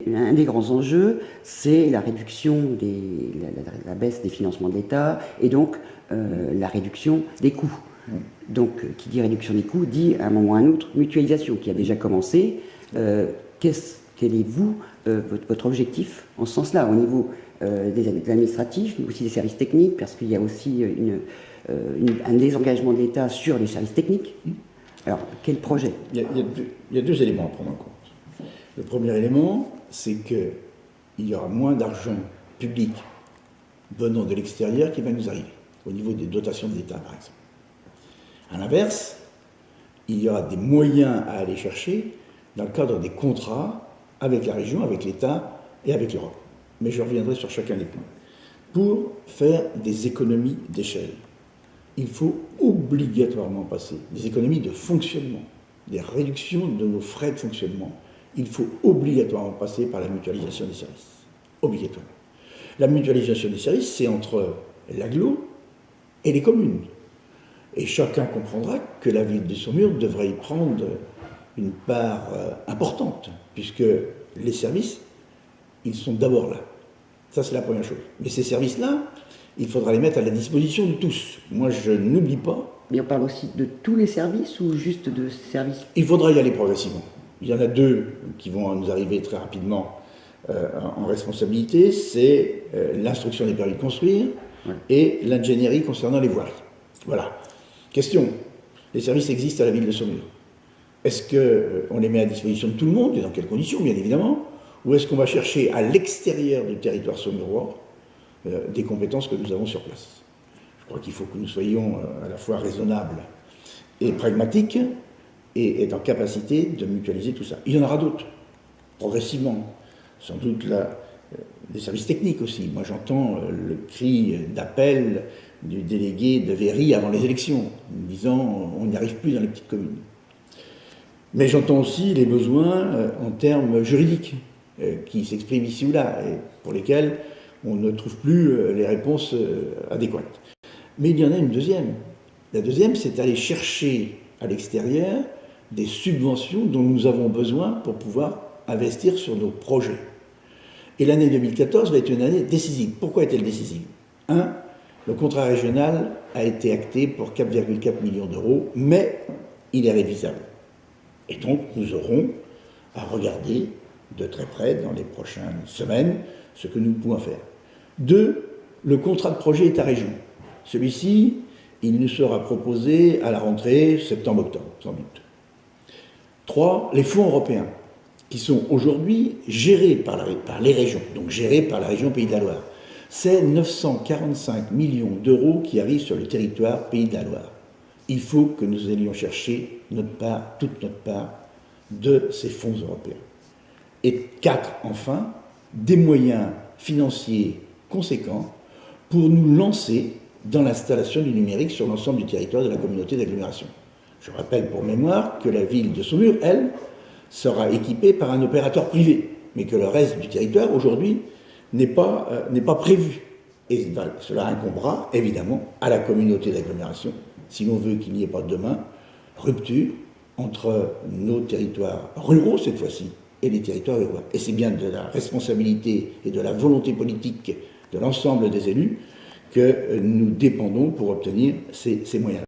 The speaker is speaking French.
Un des grands enjeux, c'est la réduction la baisse des financements de l'État et donc la réduction des coûts. Donc, qui dit réduction des coûts, dit à un moment ou à un autre mutualisation, qui a déjà commencé. Quel est, vous, votre objectif en ce sens-là, au niveau de l'administratif, mais aussi des services techniques, parce qu'il y a aussi un désengagement de l'État sur les services techniques. Alors, quel projet? Il y a deux éléments à prendre en compte. Le premier élément, c'est qu'il y aura moins d'argent public venant de l'extérieur qui va nous arriver, au niveau des dotations de l'État, par exemple. À l'inverse, il y aura des moyens à aller chercher dans le cadre des contrats avec la région, avec l'État et avec l'Europe. Mais je reviendrai sur chacun des points. Pour faire des économies d'échelle, il faut obligatoirement passer des économies de fonctionnement, des réductions de nos frais de fonctionnement. Il faut obligatoirement passer par la mutualisation des services. Obligatoirement. La mutualisation des services, c'est entre l'agglo et les communes. Et chacun comprendra que la ville de Saumur devrait y prendre une part importante, puisque les services, ils sont d'abord là. Ça, c'est la première chose. Mais ces services-là, il faudra les mettre à la disposition de tous. Moi, je n'oublie pas. Mais on parle aussi de tous les services ou juste de services? Il faudra y aller progressivement. Il y en a deux qui vont nous arriver très rapidement en responsabilité. C'est l'instruction des permis de construire et l'ingénierie concernant les voiries. Voilà. Question. Les services existent à la ville de Saumur. Est-ce qu'on les met à disposition de tout le monde, et dans quelles conditions, bien évidemment, ou est-ce qu'on va chercher à l'extérieur du territoire saumurois des compétences que nous avons sur place? Je crois qu'il faut que nous soyons à la fois raisonnables et pragmatiques et en capacité de mutualiser tout ça. Il y en aura d'autres, progressivement. Sans doute des services techniques aussi. Moi, j'entends le cri d'appel du délégué de Véry avant les élections, disant on n'y arrive plus dans les petites communes. Mais j'entends aussi les besoins en termes juridiques qui s'expriment ici ou là et pour lesquels on ne trouve plus les réponses adéquates. Mais il y en a une deuxième. La deuxième, c'est d'aller chercher à l'extérieur des subventions dont nous avons besoin pour pouvoir investir sur nos projets. Et l'année 2014 va être une année décisive. Pourquoi est-elle décisive? Le contrat régional a été acté pour 4,4 millions d'euros, mais il est révisable. Et donc, nous aurons à regarder de très près, dans les prochaines semaines, ce que nous pouvons faire. 2, le contrat de projet État-région. Celui-ci, il nous sera proposé à la rentrée septembre-octobre, sans doute. 3, les fonds européens, qui sont aujourd'hui gérés par les régions, donc gérés par la région Pays de la Loire. C'est 945 millions d'euros qui arrivent sur le territoire Pays de la Loire. Il faut que nous allions chercher notre part, toute notre part, de ces fonds européens. Et 4, enfin, des moyens financiers conséquents pour nous lancer dans l'installation du numérique sur l'ensemble du territoire de la communauté d'agglomération. Je rappelle pour mémoire que la ville de Saumur, elle, sera équipée par un opérateur privé, mais que le reste du territoire, aujourd'hui, n'est pas prévu. Et cela incombera, évidemment, à la communauté d'agglomération, si l'on veut qu'il n'y ait pas demain rupture entre nos territoires ruraux, cette fois-ci, et les territoires urbains. Et c'est bien de la responsabilité et de la volonté politique de l'ensemble des élus que nous dépendons pour obtenir ces moyens.